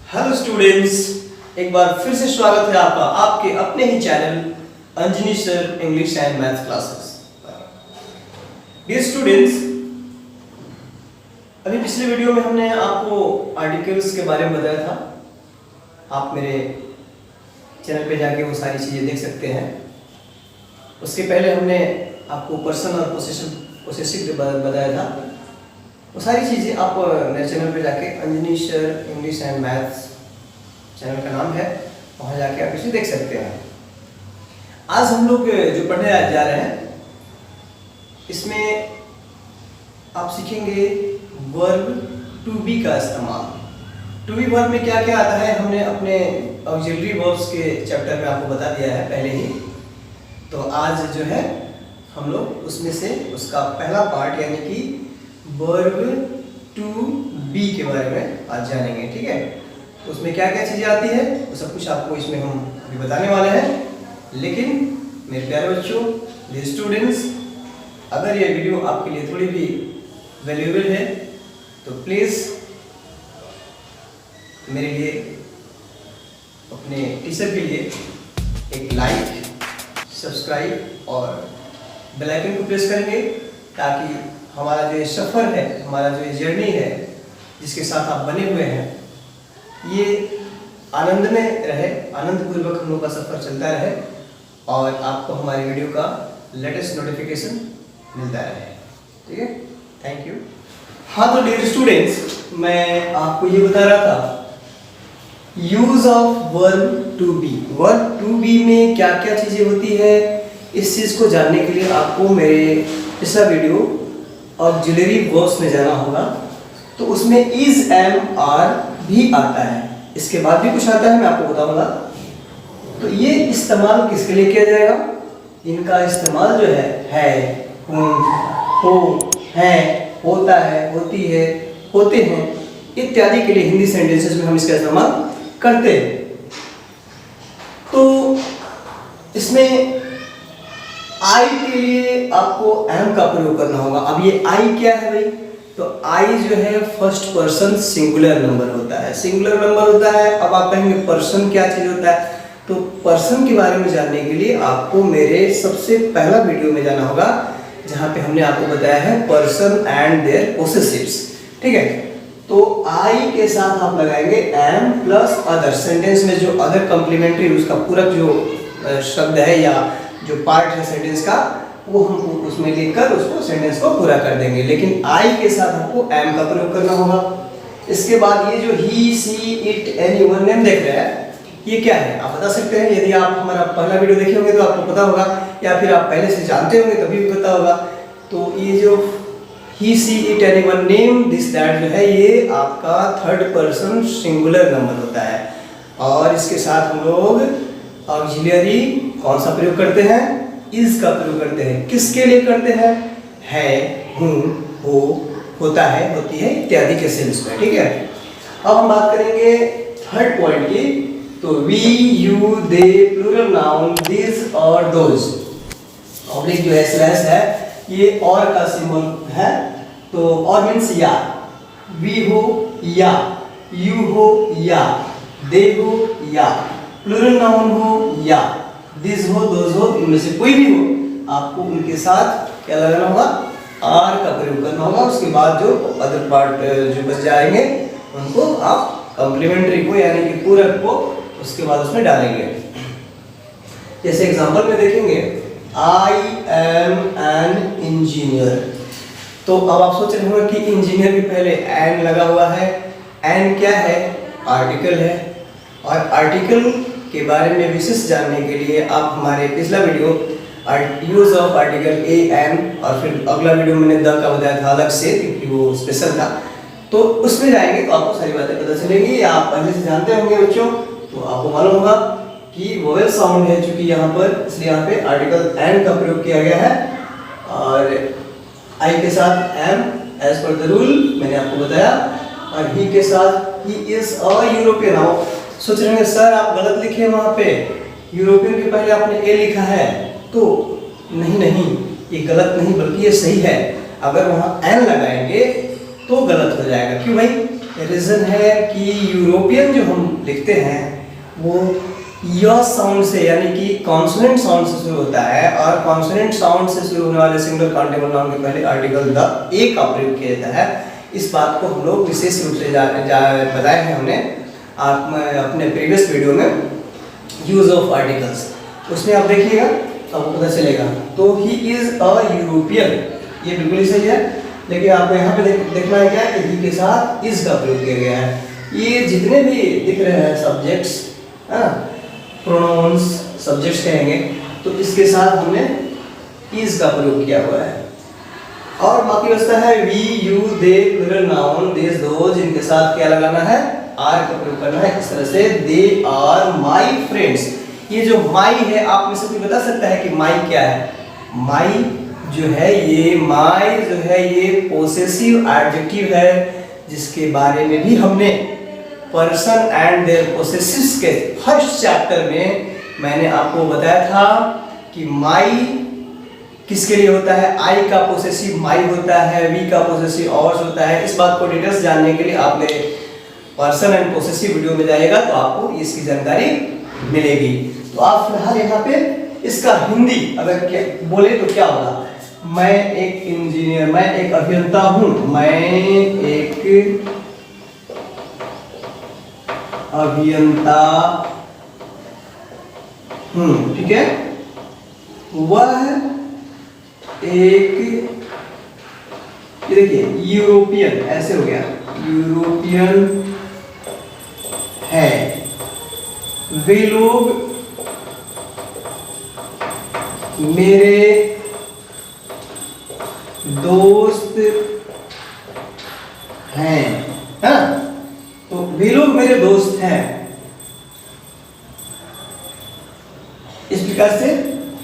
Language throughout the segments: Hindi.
हेलो स्टूडेंट्स, एक बार फिर से स्वागत है आपका आपके अपने ही channel Anjani sir English and math classes. Dear students, अभी पिछले वीडियो में हमने आपको आर्टिकल्स के बारे में बताया था। आप मेरे चैनल पे जाके वो सारी चीज़ें देख सकते हैं। उसके पहले हमने आपको पर्सन और पोसेसिव बताया था। वो सारी चीज़ें आप मेरे चैनल पे जाके Anjani sir English and maths channel का नाम है, वहाँ जाके आप इसे देख सकते हैं। आज हम लोग जो पढ़ने जा रहे हैं इसमें आप सीखेंगे वर्ब टू बी का इस्तेमाल। टू बी वर्ब में क्या क्या आता है हमने अपने ऑक्सिलरी वर्ब्स के चैप्टर में आपको बता दिया है पहले ही। तो आज जो है हम लोग उसमें से उसका पहला पार्ट यानी कि वर्ब टू बी के बारे में आज जानेंगे। ठीक है, तो उसमें क्या क्या चीज़ें आती है वो सब कुछ आपको इसमें हम अभी बताने वाले हैं। लेकिन मेरे प्यारे बच्चों, डियर स्टूडेंट्स, अगर ये वीडियो आपके लिए थोड़ी भी वैल्यूएबल है तो प्लीज़ मेरे लिए, अपने टीचर के लिए एक लाइक, सब्सक्राइब और बेल आइकन को प्रेस करेंगे ताकि हमारा जो ये सफ़र है, हमारा जो ये जर्नी है जिसके साथ आप बने हुए हैं, ये आनंद में रहे, आनंद पूर्वक हम लोग का सफ़र चलता रहे और आपको हमारी वीडियो का लेटेस्ट नोटिफिकेशन मिलता रहे। ठीक है, थैंक यू। हाँ, तो डियर स्टूडेंट्स, मैं आपको ये बता रहा था use of verb to be. Verb to be में क्या क्या चीज़ें होती है, इस चीज़ को जानने के लिए आपको मेरे पिछला वीडियो ऑक्सिलरी वर्ब्स में जाना होगा। तो उसमें इज, एम, आर भी आता है। इसके बाद भी कुछ आता है, मैं आपको बताऊंगा। तो ये इस्तेमाल किसके लिए किया जाएगा? इनका इस्तेमाल जो है, हो, है, होता है, होती है, होते हैं इत्यादि के लिए हिंदी सेंटेंसेस में हम इसका इस्तेमाल करते हैं। तो इसमें आई के लिए आपको एम का प्रयोग करना होगा। अब ये आई क्या है भाई? तो आई जो है फर्स्ट पर्सन सिंगुलर नंबर होता है, सिंगुलर नंबर होता है। अब आप कहेंगे पर्सन क्या चीज होता है? तो पर्सन के बारे में जानने के लिए आपको मेरे सबसे पहला वीडियो में जाना होगा जहाँ पे हमने आपको बताया है पर्सन एंड देयर पोसेसिव्स। ठीक है, तो आई के साथ आप लगाएंगे एम प्लस अदर। सेंटेंस में जो अदर कॉम्प्लीमेंट्री उसका पूरक जो शब्द है या जो पार्ट है सेंटेंस का, वो हम उसमें लिखकर उसको सेंटेंस को पूरा कर देंगे। लेकिन आई के साथ आपको एम का प्रयोग करना होगा। इसके बाद ये जो he, she, it, anyone name देख रहे हैं, ये क्या है आप बता सकते हैं? यदि आप हमारा पहला वीडियो देखे होंगे तो आपको पता होगा, या फिर आप पहले से जानते होंगे तभी भी पता होगा। तो ये जो he, she, it, anyone name, this, that जो है, ये आपका थर्ड पर्सन सिंगुलर नंबर होता है। और इसके साथ हम लोग ऑक्सिलरी कौन सा प्रयोग करते हैं? इज का प्रयोग करते हैं। किसके लिए करते हैं? है, हूँ, हो, होता है, होती है इत्यादि के सेंस में। ठीक है, अब हम बात करेंगे थर्ड पॉइंट की। तो we, you, they, plural noun, this और दोज। ऑब्लिक जो है स्लैश है, ये और का सिंबल है। तो और मीन्स या, वी हो या, यू हो या, दे हो या, प्लूरल नाउन हो या, दिस हो, दोज हो, इनमें से कोई भी हो, आपको उनके साथ क्या लगाना होगा? आर का प्रयोग करना होगा। उसके बाद जो अदर पार्ट जो बच जाएंगे उनको आप कॉम्प्लीमेंट्री को यानी कि पूरक को उसके बाद उसमें डालेंगे। जैसे एग्जांपल में देखेंगे, आई एम एन इंजीनियर। तो अब आप सोच रहे होंगे कि इंजीनियर के पहले एन लगा हुआ है। एन क्या है? आर्टिकल है। और आर्टिकल के बारे में विशेष जानने के लिए आप हमारे पिछला video use of article A, an, और फिर अगला वीडियो मैंने द का बताया था अलग से क्योंकि वो स्पेशल था, तो उसमें जाएंगे तो आपको सारी बातें पता चलेंगी। आप पहले से जानते होंगे बच्चों, तो आपको मालूम होगा कि वोवेल साउंड है चूंकि यहाँ पर, इसलिए यहाँ पे आर्टिकल एन का प्रयोग किया गया है। और आई के साथ am as per the rule मैंने आपको बताया, और ही के साथ ही इज अ यूरोपियन। आओ सोच रहे हैं सर आप गलत लिखे वहाँ पे, यूरोपियन के पहले आपने ए लिखा है। तो नहीं, ये गलत नहीं बल्कि ये सही है। अगर वहाँ एन लगाएंगे तो गलत हो जाएगा। क्यों भाई? रीजन है कि यूरोपियन जो हम लिखते हैं वो य साउंड से यानी कि कॉन्सोनेंट साउंड से शुरू होता है, और कॉन्सोनेंट साउंड से शुरू होने वाले सिंगल काउंटेबल नाउन के पहले आर्टिकल द ए का प्रयोग किया जाता है। इस बात को हम लोग विशेष रूप से बताए हैं हमने आप अपने प्रीवियस वीडियो में यूज ऑफ आर्टिकल्स, उसमें आप देखिएगा तो आपको पता चलेगा। तो ही इज अ यूरोपियन, ये बिल्कुल ही सही है, लेकिन आपको यहाँ पे देखना है क्या कि ही के साथ इज का प्रयोग किया गया है। ये जितने भी दिख रहे हैं सब्जेक्ट्स है ना, प्रोनाउंस सब्जेक्ट्स कहेंगे, तो इसके साथ हमने इज का प्रयोग किया हुआ है। और बाकी बचता है we you they plural noun this those, इनके साथ क्या लगाना है, आर का प्रयोग करना है। इस तरह से दे आर माई फ्रेंड्स। ये जो माई है, आप में से कोई बता सकता है कि माई क्या है? माई जो है ये माई जो है ये पोसेसिव एडजेक्टिव है, जिसके बारे में भी हमने पर्सन एंड देयर पोसेसिव्स के फर्स्ट चैप्टर में मैंने आपको बताया था कि माई किसके लिए होता है। आई का पोसेसिव माई होता है, वी का पोसेसिव ऑर्स होता है। इस बात को डिटेल्स जानने के लिए आपने पर्सन एंड पोसेसिव वीडियो में जाएगा तो आपको इसकी जानकारी मिलेगी। तो आप फिलहाल यहाँ पे इसका हिंदी अगर क्या बोले तो क्या होगा, मैं एक इंजीनियर, मैं एक अभियंता हूँ, मैं एक अभियंता हूँ, ठीक है। वह एक, ये देखिए यूरोपियन, ऐसे हो गया, यूरोपियन है। वे लोग मेरे दोस्त हैं, है ना। तो वे लोग मेरे दोस्त हैं, इस प्रकार से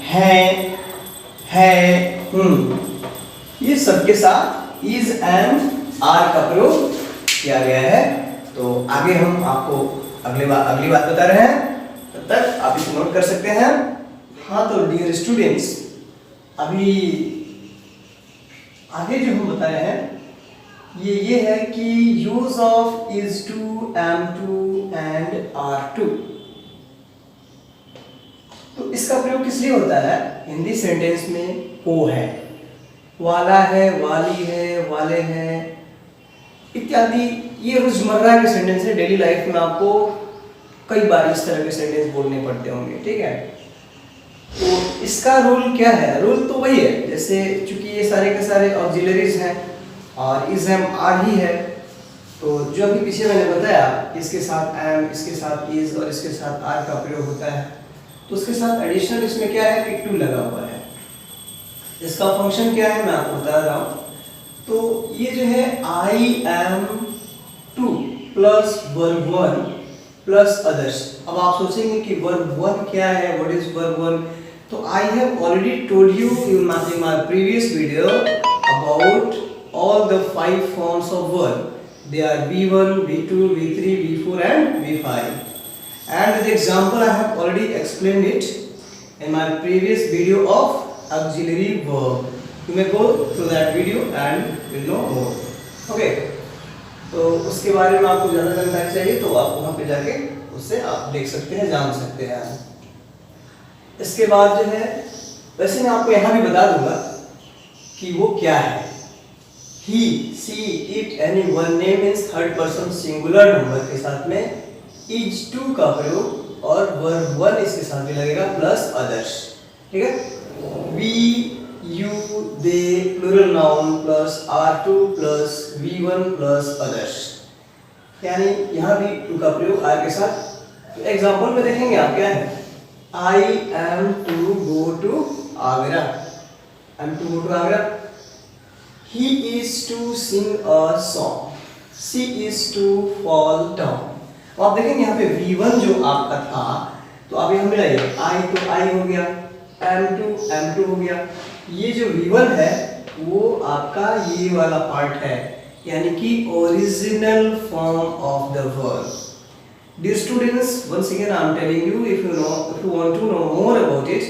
है ये सबके साथ इज एंड आर का प्रयोग किया गया है। तो आगे हम आपको अगली बात बता रहे हैं, तब तक आप इसे नोट कर सकते हैं। हाँ, तो डियर स्टूडेंट्स, अभी आगे जो हम बता रहे हैं ये है कि use of is to, am to and are to. तो इसका प्रयोग किस लिए होता है? हिंदी सेंटेंस में को है, वाला है, वाली है, वाले हैं इत्यादि, ये रोजमर्रा के सेंटेंस है। डेली लाइफ में आपको कई बार इस तरह के सेंटेंस बोलने पड़ते होंगे, ठीक है। तो इसका रूल क्या है? रूल तो वही है, जैसे चूंकि ये सारे के सारे ऑक्सिलरीज हैं और इज एम आर ही है, तो जो अभी पीछे मैंने बताया इसके साथ एम, इसके साथ इज और इसके साथ आर का प्रयोग होता है। तो उसके साथ एडिशनल इसमें क्या है कि टू लगा हुआ है। इसका फंक्शन क्या है मैं आपको बता रहा हूँ। तो ये जो है I am two plus verb one plus others. अब आप सोचेंगे कि वर्ब वन क्या है, व्हाट इज वर्ब वन? तो I have already told you in my previous video about all the 5 forms of verb. They are V1, V2, V3, V4 and V5. And the example I have already explained it in my previous video of auxiliary verb. You may go through that video and will know more. Okay. तो उसके बारे में आपको ज़्यादा जानकारी चाहिए तो आप वहाँ पे जाके उससे आप देख सकते हैं, जान सकते हैं। इसके बाद जो है, वैसे मैं आपको यहाँ भी बता दूंगा कि वो क्या है। he, she, it, any one name means third person singular number के साथ में is टू का प्रयोग और वर्ब वन इसके साथ भी लगेगा प्लस अदर्स, ठीक है। we, you, they plural noun plus R2 plus V1 plus others, यानी यहाँ भी टू का प्रयोग आर के साथ। तो एग्जाम्पल में देखेंगे आप क्या है, I am to go to Agra, I am to go to Agra. He is to sing a song. She is to fall down. तो आप देखेंगे यहाँ पे V1 जो आपका था, तो आप यहाँ मिलाइए, I तो I हो गया, M2 हो गया। ये जो V1 है वो आपका ये वाला पार्ट है, यानी कि original form of the verb. Dear students, once again I am telling you, if you want to know more about it,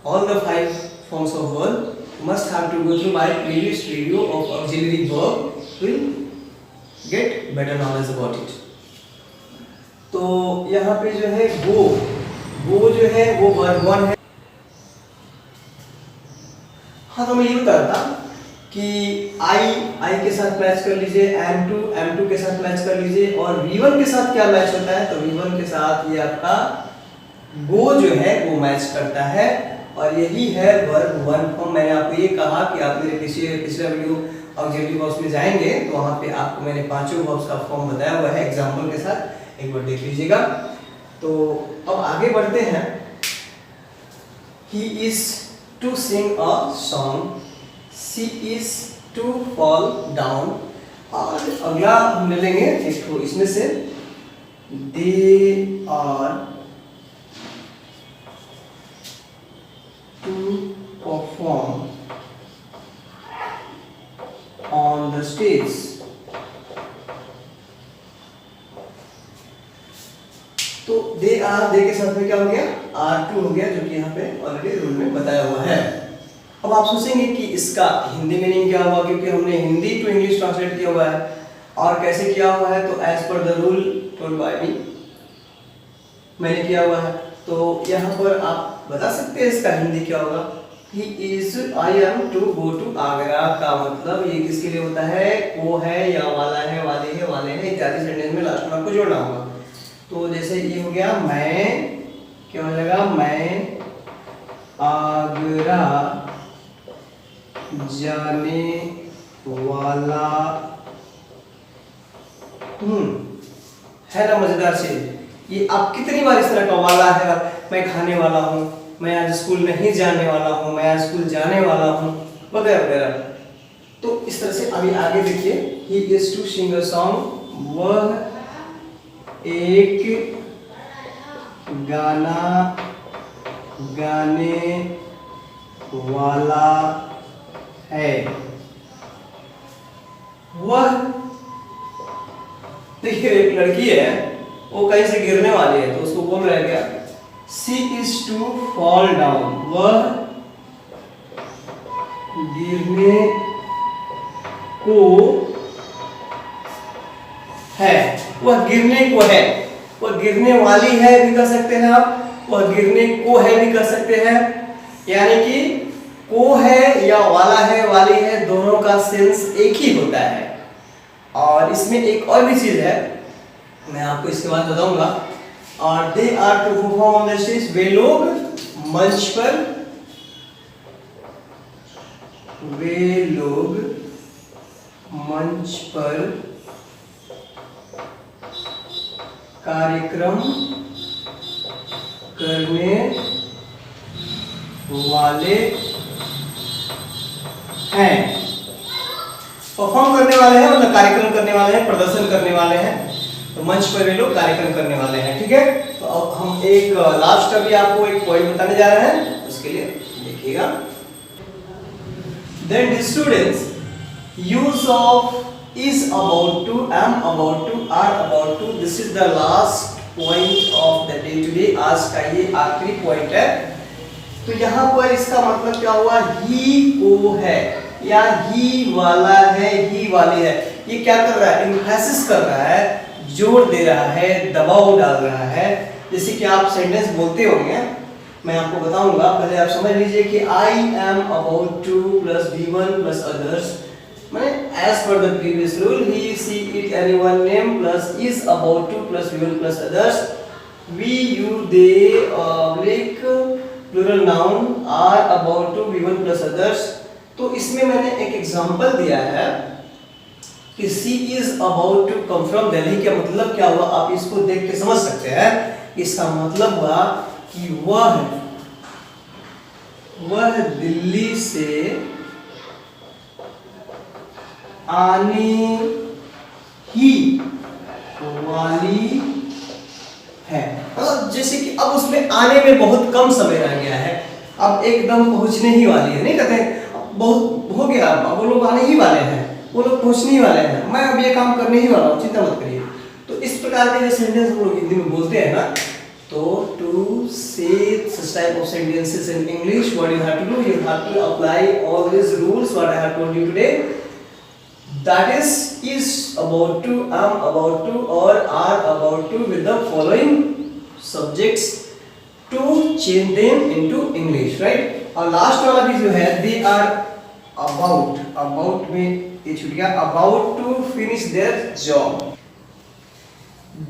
all the 5 forms of verb must have to go through my previous video of auxiliary verb will get get better knowledge about it. तो यहाँ पे जो है वो जो है वो वर्ब 1 है। हाँ, तो मैं ये बता रहा था कि आई के साथ मैच कर लीजिए, M2 के साथ मैच कर लीजिए, और V1 के साथ क्या मैच होता है, तो V1 के साथ ये आपका गो जो है वो मैच करता है, और यही है वर्ब 1 फॉर्म। मैंने आपको ये कहा कि आप मेरे पिछले वीडियो ऑक्सिलरी वर्ब्स में जाएंगे तो वहाँ पे आपको मैंने पांचों वर्ब्स का फॉर्म बताया हुआ है एग्जाम्पल के साथ, एक बार देख लीजिएगा। तो अब आगे बढ़ते हैं। He is to sing a song, she is to fall down, और अगला हम ले लेंगे एक तो इसमें से they are to perform on the stage। तो दे के साथ में क्या हो गया, R2 हो गया, जो कि यहाँ पे ऑलरेडी रूल में बताया हुआ है। अब आप सोचेंगे कि इसका हिंदी मीनिंग क्या हुआ, क्योंकि हमने हिंदी टू इंग्लिश ट्रांसलेट किया हुआ है, और कैसे किया हुआ है, तो as per the rule told by me मैंने किया हुआ है। तो यहाँ पर आप बता सकते हैं इसका हिंदी क्या होगा। I am to go to Agra का मतलब ये किसके लिए होता है, को है या वाला है, वाले हैं इत्यादि सेंटेंस में लास्ट में आपको जोड़ना होगा। तो जैसे ये हो गया, मैं क्या हो जाएगा, मैं आगरा जाने वाला हूँ, है ना मजेदार से। ये आप कितनी बार इस तरह का वाला है, मैं खाने वाला हूँ, मैं आज स्कूल नहीं जाने वाला हूँ, मैं आज स्कूल जाने वाला हूँ, वगैरह वगैरह। तो इस तरह से अभी आगे देखिए, he is to sing a song, वह एक गाना गाने वाला है। वह देखिए एक लड़की है, वो कहीं से गिरने वाली है, तो उसको बोल रहा है क्या, she is to fall down, वह गिरने को है, वह गिरने को है, वह गिरने वाली है भी कर सकते हैं आप, वह गिरने को है भी कर सकते हैं। यानी कि को है या वाला है, वाली है, दोनों का सेंस एक ही होता है। और इसमें एक और भी चीज है, मैं आपको इसके बाद बताऊंगा। और they are to perform on the stage, वे लोग मंच पर, वे लोग मंच पर कार्यक्रम करने वाले हैं। परफॉर्म करने वाले हैं मतलब कार्यक्रम करने वाले हैं, प्रदर्शन करने वाले हैं, तो मंच पर वे लोग कार्यक्रम करने वाले हैं। ठीक है, तो अब हम एक लास्ट अभी आपको एक पॉइंट बताने जा रहे हैं, उसके लिए देखिएगा। Then the students use of is about to, am about to, are about to, this is the last point of the day today। आज का ये आखिरी पॉइंट है। तो यहाँ पर इसका मतलब क्या हुआ, ही को है या ही वाला है, ही वाली है। ये क्या कर रहा है, एम्फेसिस कर रहा है, जोर दे रहा है, दबाव डाल रहा है। जैसे कि आप सेंटेंस बोलते होंगे, मैं आपको बताऊंगा, पहले आप समझ लीजिए कि I am about to plus V1 plus others, माने as per the previous rule, he she it anyone name plus is about to plus V1 plus others, we you they like plural noun are about to V1 plus others. तो इसमें मैंने एक एग्जांपल दिया है कि she is about to come from Delhi. क्या मतलब क्या हुआ, आप इसको देख के समझ सकते हैं। इसका मतलब हुआ कि वह दिल्ली से आने ही वाली है। मतलब जैसे कि अब उसमें आने में बहुत कम समय रह गया है, अब एकदम पहुंचने ही वाली है। नहीं कहते बहुत हो गया, अब वो लोग आने ही वाले हैं, वो लोग पहुंचने ही वाले हैं, मैं अब ये काम करने ही वाला हूँ, चिंता मत करिए। तो इस प्रकार के जो सेंटेंस हम लोग हिंदी में बोलते हैं ना, तो टू से such type of sentences in English, what you have to do, you have to apply all these rules what I have told you today. that is about to, am about to or are about to with the following subjects to change them into English, right? और लास्ट वाला भी जो है they are about में ये छूट गया, about to finish their job,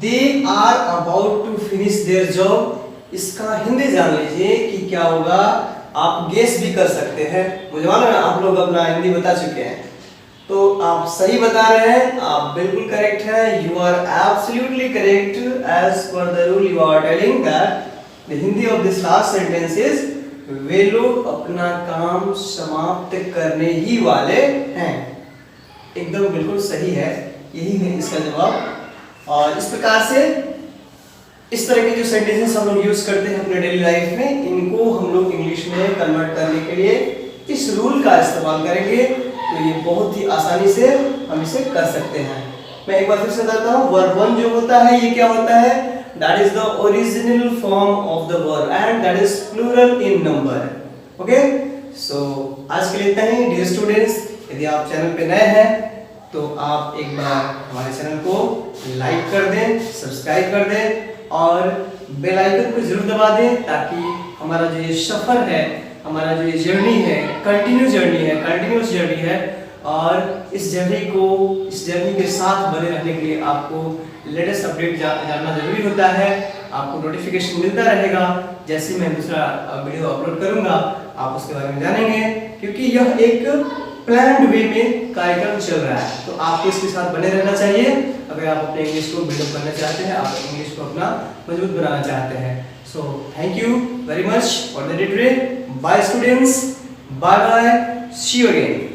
they are about to finish their job। इसका हिंदी जान लीजिए कि क्या होगा, आप गेस भी कर सकते हैं। मुझे मालूम है आप लोग अपना हिंदी बता चुके हैं, तो आप सही बता रहे हैं, आप बिल्कुल करेक्ट हैं, you are absolutely correct. As per the rule you are telling that the Hindi of this last sentence is वे लोग अपना काम समाप्त करने ही वाले हैं। एकदम बिल्कुल सही है, यही है इसका जवाब। और इस प्रकार से इस तरह के जो सेंटेंसेस हम लोग यूज करते हैं अपने डेली लाइफ में, इनको हम लोग इंग्लिश में कन्वर्ट करने के लिए इस रूल का इस्तेमाल करेंगे, तो ये बहुत ही आसानी से हम इसे कर सकते हैं। मैं एक बार फिर से बताता हूँ, वर्ब वन जो होता है ये क्या होता है, that is the original form of the verb and that is plural in number. Okay, so आज के लिए इतना ही डियर स्टूडेंट्स। यदि आप चैनल पे नए हैं तो आप एक बार हमारे चैनल को लाइक कर दें, सब्सक्राइब कर दें और बेल आइकन को जरूर दबा दें, ताकि हमारा जो ये सफर है, हमारा जो ये जर्नी है, कंटिन्यूस जर्नी है, और इस जर्नी के साथ बने रहने के लिए आपको लेटेस्ट अपडेट जानना जरूरी होता है। आपको नोटिफिकेशन मिलता रहेगा, जैसे मैं दूसरा वीडियो अपलोड करूंगा आप उसके बारे में जानेंगे, क्योंकि यह एक प्लान्ड वे में कार्यक्रम चल रहा है, तो आपको इसके साथ बने रहना चाहिए अगर आप अपने इंग्लिश को बिल्डअप करना चाहते हैं, आप इंग्लिश को अपना मजबूत बनाना चाहते हैं। So thank you very much for the day today. Bye students, bye bye, see you again.